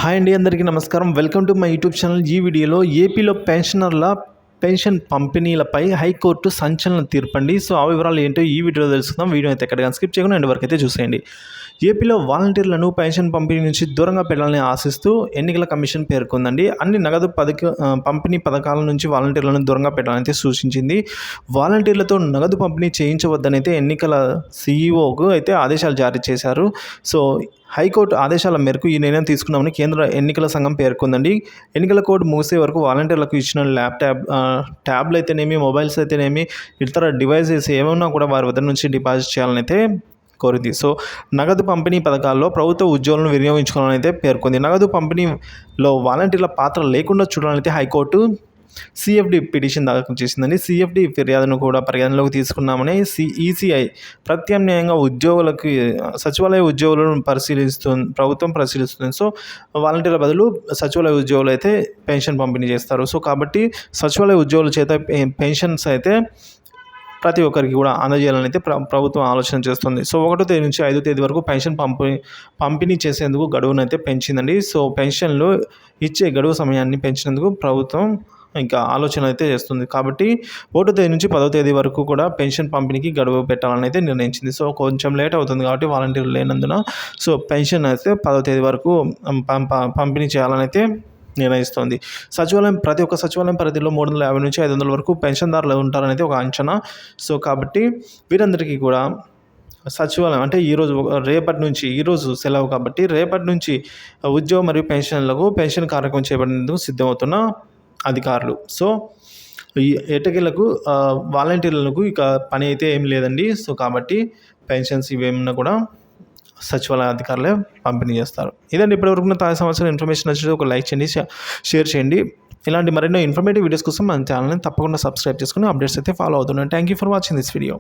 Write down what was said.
Hi అండి, అందరికీ నమస్కారం. Welcome to my YouTube channel. ఈ వీడియోలో ఏపీలో పెన్షనర్ల పెన్షన్ పంపిణీలపై హైకోర్టు సంచలన తీర్పండి. సో ఆ వివరాలు ఏంటో ఈ వీడియోలో తెలుసుకుందాం. వీడియో అయితే ఎక్కడిగా స్కిప్ చేయకుండా ఎండ్ వరకు అయితే చూసేయండి. ఏపీలో వాలంటీర్లను పెన్షన్ పంపిణీ నుంచి దూరంగా పెట్టాలని ఆశిస్తూ ఎన్నికల కమిషన్ పేర్కొందండి. అన్ని నగదు పంపిణీ పథకాల నుంచి వాలంటీర్లను దూరంగా పెట్టాలని సూచించింది. వాలంటీర్లతో నగదు పంపిణీ చేయించవద్దని అయితే ఎన్నికల సీఈఓకు అయితే ఆదేశాలు జారీ చేశారు. సో హైకోర్టు ఆదేశాల మేరకు ఈ నిర్ణయం తీసుకున్నామని కేంద్ర ఎన్నికల సంఘం పేర్కొందండి. ఎన్నికల కోడ్ ముగిసే వరకు వాలంటీర్లకు ఇచ్చిన ట్యాబ్లు అయితేనేమి, మొబైల్స్ అయితేనేమి, ఇతర డివైసెస్ ఏమైనా కూడా వారి వద్ద నుంచి డిపాజిట్ చేయాలని అయితే కోరింది. సో నగదు పంపిణీ పథకాల్లో ప్రభుత్వ ఉద్యోగులను వినియోగించుకోవాలని అయితే పేర్కొంది. నగదు పంపిణీలో వాలంటీర్ల పాత్ర లేకుండా చూడాలని అయితే హైకోర్టు సిఎఫ్డి పిటిషన్ దాఖలు చేసిందని. సిఎఫ్డి ఫిర్యాదును కూడా పరిగణలోకి తీసుకున్నామని ఈసీఐ ప్రత్యామ్నాయంగా సచివాలయ ఉద్యోగులను ప్రభుత్వం పరిశీలిస్తుంది. సో వాలంటీర్ల బదులు సచివాలయ ఉద్యోగులు అయితే పెన్షన్ పంపిణీ చేస్తారు. సో కాబట్టి సచివాలయ ఉద్యోగుల చేత పెన్షన్స్ అయితే ప్రతి ఒక్కరికి కూడా అందజేయాలని అయితే ప్రభుత్వం ఆలోచన చేస్తుంది. సో 1వ తేదీ నుంచి 5వ తేదీ వరకు పెన్షన్ పంపిణీ చేసేందుకు గడువును అయితే పెంచిందండి. సో పెన్షన్లు ఇచ్చే గడువు సమయాన్ని పెంచినందుకు ప్రభుత్వం ఇంకా ఆలోచన అయితే చేస్తుంది. కాబట్టి 1వ తేదీ నుంచి 10వ తేదీ వరకు కూడా పెన్షన్ పంపిణీకి గడువు పెట్టాలని అయితే నిర్ణయించింది. సో కొంచెం లేట్ అవుతుంది కాబట్టి వాలంటీర్లు లేనందున సో పెన్షన్ అయితే 10వ తేదీ వరకు పంపిణీ చేయాలని అయితే నిర్ణయిస్తోంది. ప్రతి ఒక్క సచివాలయం పరిధిలో 350 నుంచి 500 వరకు పెన్షన్దారులు ఉంటారనేది ఒక అంచనా. సో కాబట్టి వీరందరికీ కూడా సచివాలయం అంటే ఈరోజు సెలవు కాబట్టి రేపటి నుంచి ఉద్యోగ మరియు పెన్షన్ కార్యక్రమం చేపట్టేందుకు సిద్ధమవుతున్న అధికారులు. సో ఈ ఎటకేలకు వాలంటీర్లకు ఇక పని అయితే ఏం లేదండి. సో కాబట్టి పెన్షన్స్ ఇవేమన్నా కూడా సచివాలయ అధికారులే పంపిణీ చేస్తారు. ఇదండి ఇప్పటివరకు తాజా సమాచారం. ఇన్ఫర్మేషన్ నచ్చితే ఒక లైక్ చేయండి, షేర్ చేయండి. ఇలాంటి మరెన్నో ఇన్ఫర్మేటివ్ వీడియోస్ కోసం మన ఛానల్ని తప్పకుండా సబ్స్క్రైబ్ చేసుకుని అప్డేట్స్ అయితే ఫాలో అవుతున్నాను. Thank you for watching this video.